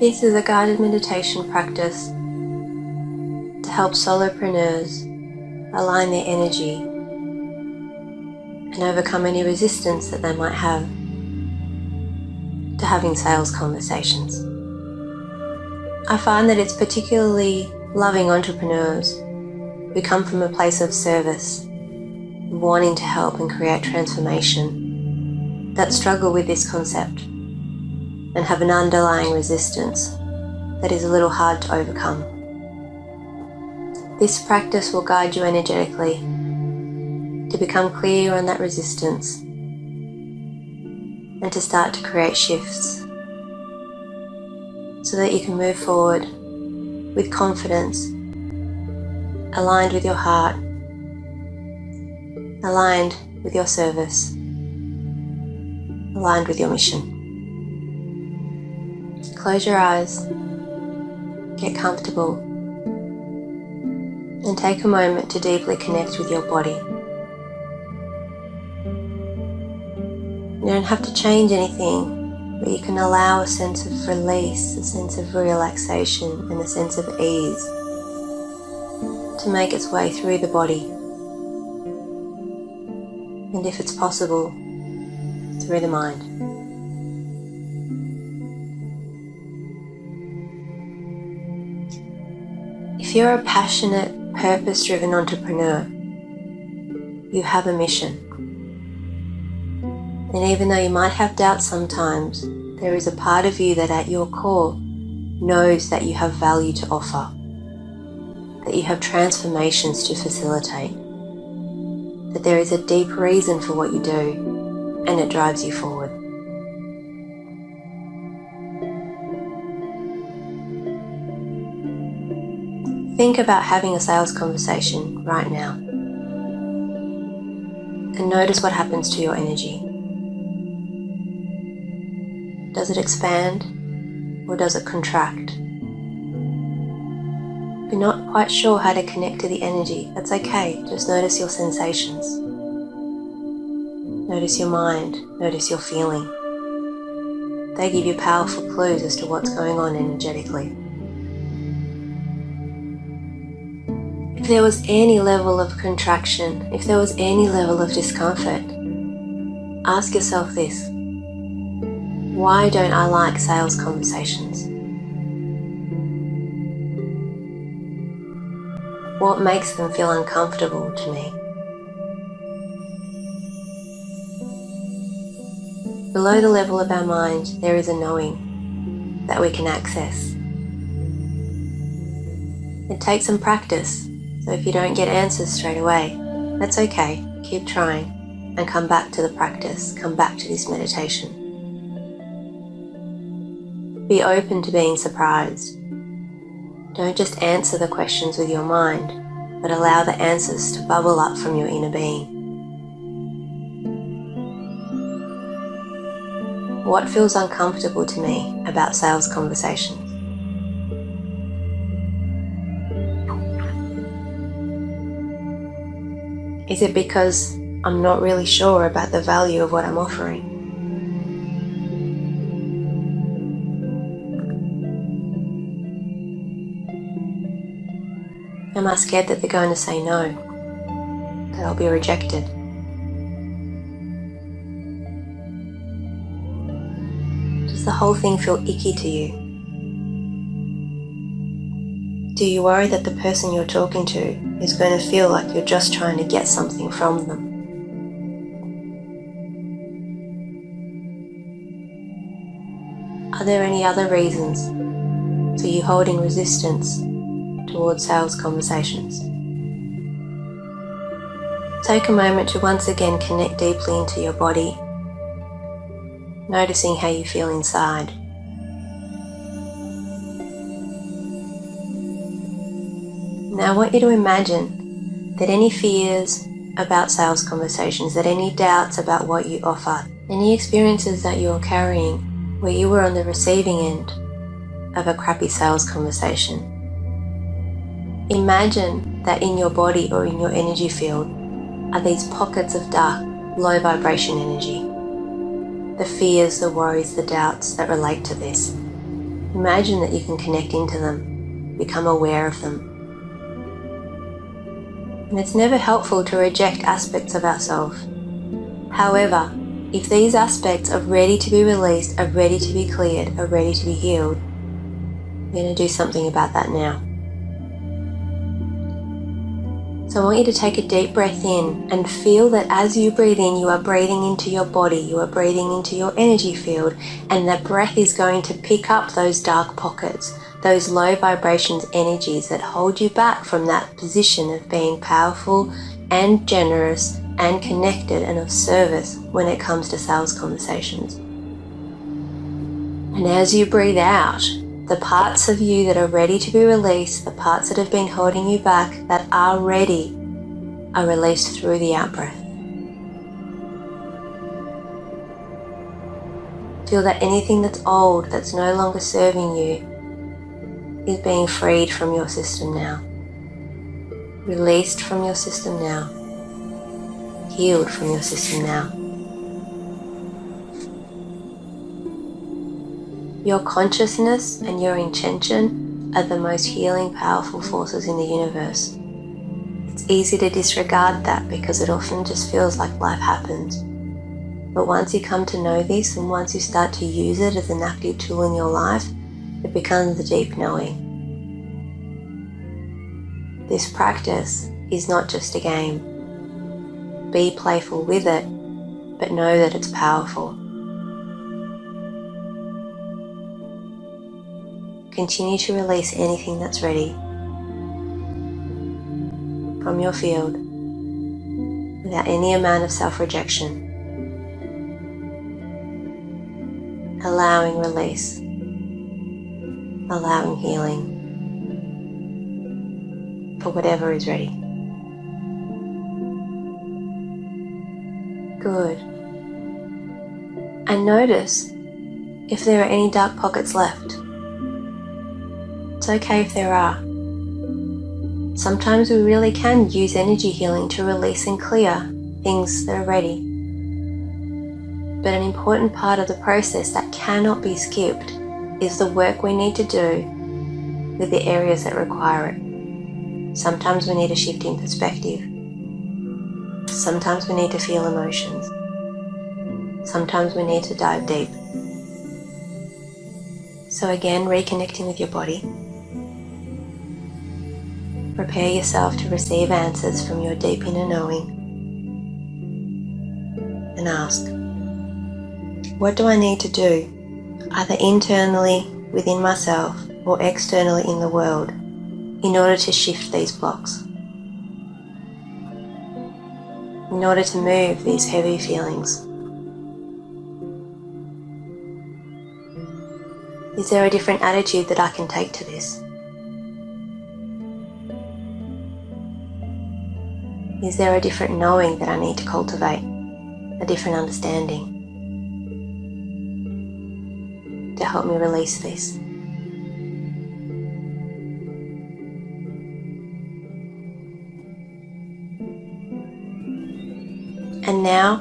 This is a guided meditation practice to help solopreneurs align their energy and overcome any resistance that they might have to having sales conversations. I find that it's particularly loving entrepreneurs who come from a place of service, wanting to help and create transformation, that struggle with this concept and have an underlying resistance that is a little hard to overcome. This practice will guide you energetically to become clear on that resistance and to start to create shifts so that you can move forward with confidence, aligned with your heart, aligned with your service, aligned with your mission. Close your eyes, get comfortable, and take a moment to deeply connect with your body. You don't have to change anything, but you can allow a sense of release, a sense of relaxation, and a sense of ease to make its way through the body, and if it's possible, through the mind. If you're a passionate, purpose-driven entrepreneur, you have a mission. And even though you might have doubts sometimes, there is a part of you that at your core knows that you have value to offer, that you have transformations to facilitate, that there is a deep reason for what you do, and it drives you forward. Think about having a sales conversation right now and notice what happens to your energy. Does it expand or does it contract? If you're not quite sure how to connect to the energy, that's okay. Just notice your sensations. Notice your mind, notice your feeling. They give you powerful clues as to what's going on energetically. If there was any level of contraction, if there was any level of discomfort, ask yourself this: why don't I like sales conversations? What makes them feel uncomfortable to me? Below the level of our mind, there is a knowing that we can access. It takes some practice. So if you don't get answers straight away, that's okay. Keep trying and come back to the practice, come back to this meditation. Be open to being surprised. Don't just answer the questions with your mind, but allow the answers to bubble up from your inner being. What feels uncomfortable to me about sales conversations? Is it because I'm not really sure about the value of what I'm offering? Am I scared that they're going to say no? That I'll be rejected? Does the whole thing feel icky to you? Do you worry that the person you're talking to is going to feel like you're just trying to get something from them? Are there any other reasons for you holding resistance towards sales conversations? Take a moment to once again connect deeply into your body, noticing how you feel inside. Now I want you to imagine that any fears about sales conversations, that any doubts about what you offer, any experiences that you're carrying where you were on the receiving end of a crappy sales conversation. Imagine that in your body or in your energy field are these pockets of dark, low vibration energy. The fears, the worries, the doubts that relate to this. Imagine that you can connect into them, become aware of them. And it's never helpful to reject aspects of ourselves. However, if these aspects are ready to be released, are ready to be cleared, are ready to be healed, we're going to do something about that now. So I want you to take a deep breath in and feel that as you breathe in, you are breathing into your body, you are breathing into your energy field, and that breath is going to pick up those dark pockets, those low vibrations energies that hold you back from that position of being powerful and generous and connected and of service when it comes to sales conversations. And as you breathe out, the parts of you that are ready to be released, the parts that have been holding you back, that are ready, are released through the out-breath. Feel that anything that's old, that's no longer serving you, is being freed from your system now. Released from your system now. Healed from your system now. Your consciousness and your intention are the most healing, powerful forces in the universe. It's easy to disregard that because it often just feels like life happens. But once you come to know this and once you start to use it as an active tool in your life, it becomes a deep knowing. This practice is not just a game. Be playful with it, but know that it's powerful. Continue to release anything that's ready from your field without any amount of self-rejection. Allowing release, allowing healing for whatever is ready. Good. And notice if there are any dark pockets left. It's okay if there are. Sometimes we really can use energy healing to release and clear things that are ready. But an important part of the process that cannot be skipped is the work we need to do with the areas that require it. Sometimes we need a shift in perspective. Sometimes we need to feel emotions. Sometimes we need to dive deep. So again, reconnecting with your body. Prepare yourself to receive answers from your deep inner knowing. And ask, what do I need to do, either internally within myself or externally in the world, in order to shift these blocks? In order to move these heavy feelings? Is there a different attitude that I can take to this? Is there a different knowing that I need to cultivate, a different understanding to help me release this? And now,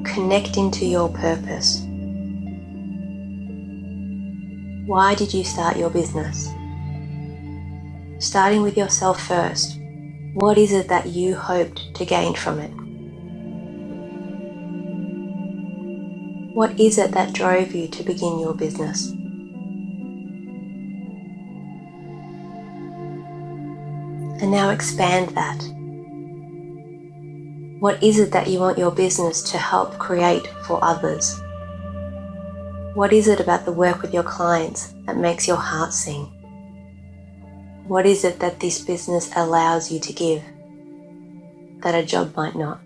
connect into your purpose. Why did you start your business? Starting with yourself first. What is it that you hoped to gain from it? What is it that drove you to begin your business? And now expand that. What is it that you want your business to help create for others? What is it about the work with your clients that makes your heart sing? What is it that this business allows you to give that a job might not?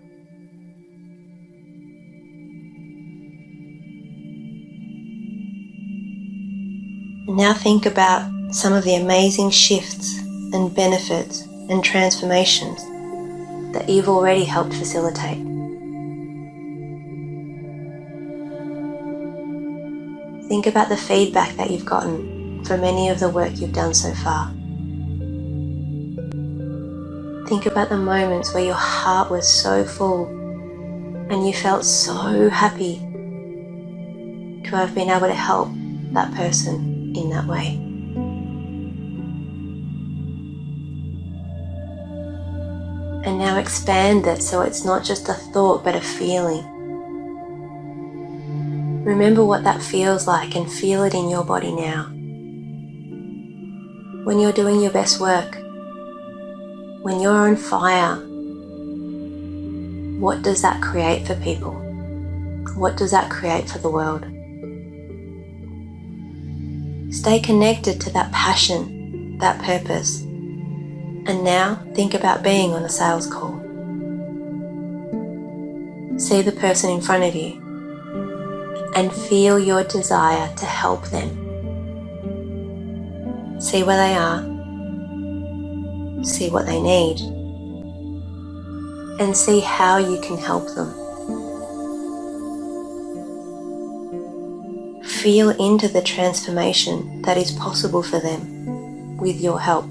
And now think about some of the amazing shifts and benefits and transformations that you've already helped facilitate. Think about the feedback that you've gotten from any of the work you've done so far. Think about the moments where your heart was so full and you felt so happy to have been able to help that person in that way. And now expand it so it's not just a thought but a feeling. Remember what that feels like and feel it in your body now. When you're doing your best work, when you're on fire, what does that create for people? What does that create for the world? Stay connected to that passion, that purpose. And now think about being on a sales call. See the person in front of you and feel your desire to help them. See where they are, see what they need, and see how you can help them. Feel into the transformation that is possible for them with your help.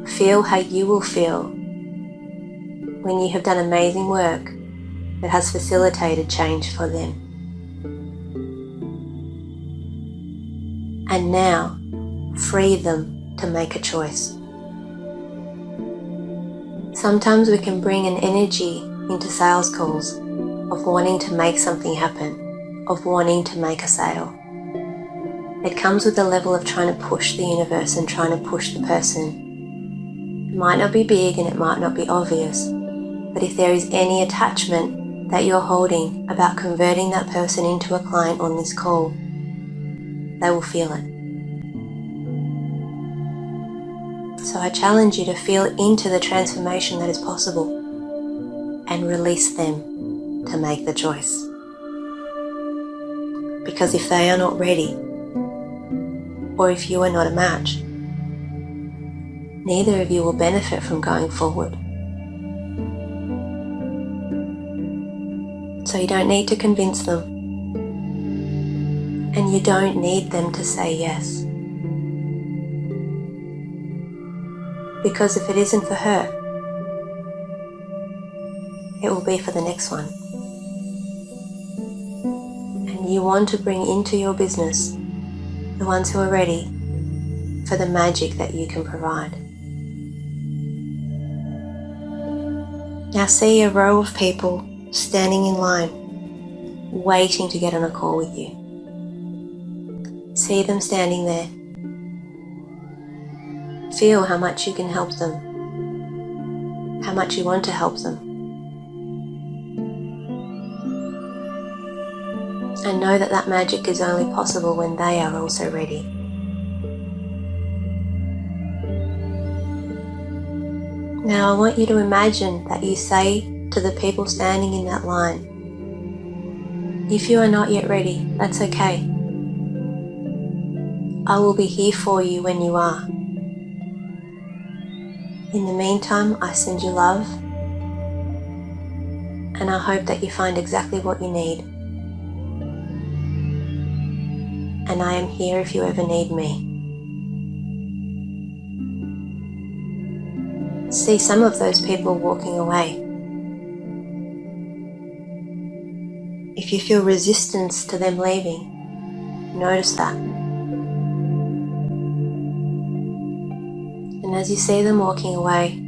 Feel how you will feel when you have done amazing work that has facilitated change for them. And now, free them to make a choice. Sometimes we can bring an energy into sales calls of wanting to make something happen, of wanting to make a sale. It comes with a level of trying to push the universe and trying to push the person. It might not be big and it might not be obvious, but if there is any attachment that you're holding about converting that person into a client on this call, they will feel it. So I challenge you to feel into the transformation that is possible and release them to make the choice. Because if they are not ready, or if you are not a match, neither of you will benefit from going forward. So you don't need to convince them, and you don't need them to say yes. Because if it isn't for her, it will be for the next one. And you want to bring into your business the ones who are ready for the magic that you can provide. Now see a row of people standing in line, waiting to get on a call with you. See them standing there. Feel how much you can help them, how much you want to help them. And know that that magic is only possible when they are also ready. Now I want you to imagine that you say to the people standing in that line, if you are not yet ready, that's okay. I will be here for you when you are. In the meantime, I send you love, and I hope that you find exactly what you need. And I am here if you ever need me. See some of those people walking away. If you feel resistance to them leaving, notice that. And as you see them walking away,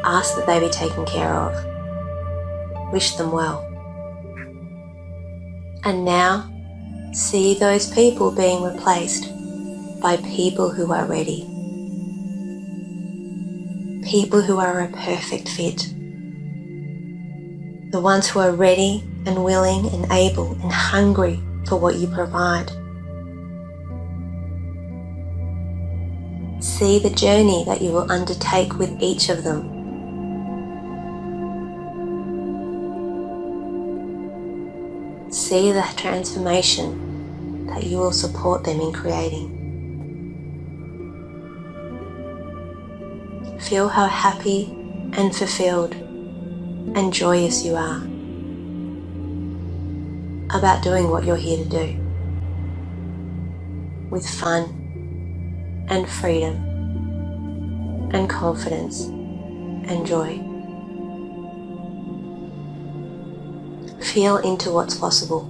ask that they be taken care of. Wish them well. And now, see those people being replaced by people who are ready. People who are a perfect fit. The ones who are ready and willing and able and hungry for what you provide. See the journey that you will undertake with each of them. See the transformation that you will support them in creating. Feel how happy and fulfilled and joyous you are about doing what you're here to do, with fun and freedom and confidence and joy. Feel into what's possible.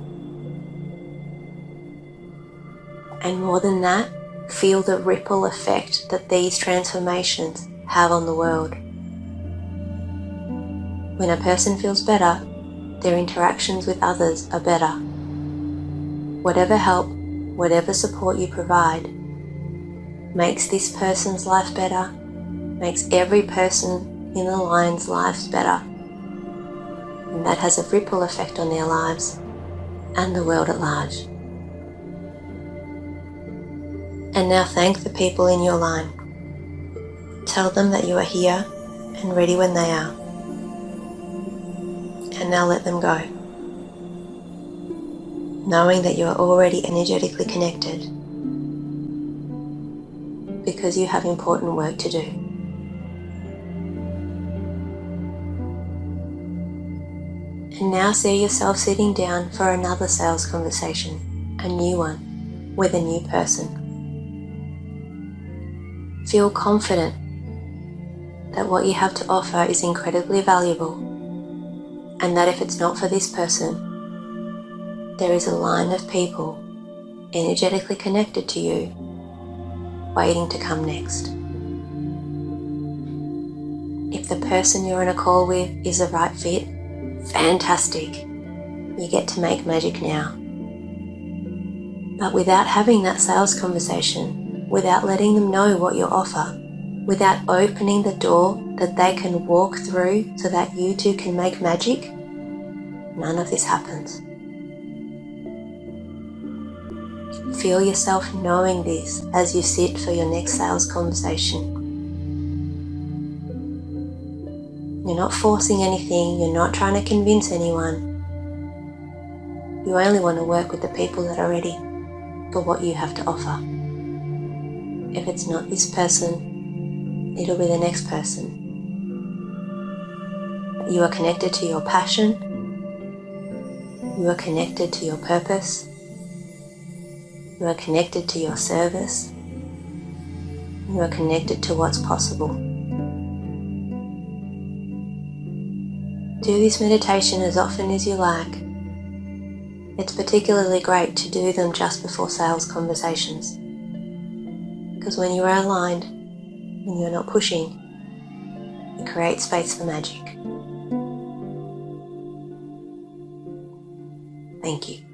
And more than that, feel the ripple effect that these transformations have on the world. When a person feels better, their interactions with others are better. Whatever help, whatever support you provide, makes this person's life better, makes every person in the line's lives better. And that has a ripple effect on their lives and the world at large. And now thank the people in your line. Tell them that you are here and ready when they are. And now let them go, knowing that you are already energetically connected because you have important work to do. And now see yourself sitting down for another sales conversation, a new one, with a new person. Feel confident that what you have to offer is incredibly valuable, and that if it's not for this person, there is a line of people energetically connected to you waiting to come next. If the person you're in a call with is the right fit, fantastic. You get to make magic now. But without having that sales conversation, without letting them know what you offer, without opening the door that they can walk through so that you two can make magic, none of this happens. Feel yourself knowing this as you sit for your next sales conversation. You're not forcing anything, you're not trying to convince anyone. You only want to work with the people that are ready for what you have to offer. If it's not this person, it'll be the next person. You are connected to your passion, you are connected to your purpose, you are connected to your service, you are connected to what's possible. Do this meditation as often as you like. It's particularly great to do them just before sales conversations, because when you are aligned, when you're not pushing, you create space for magic. Thank you.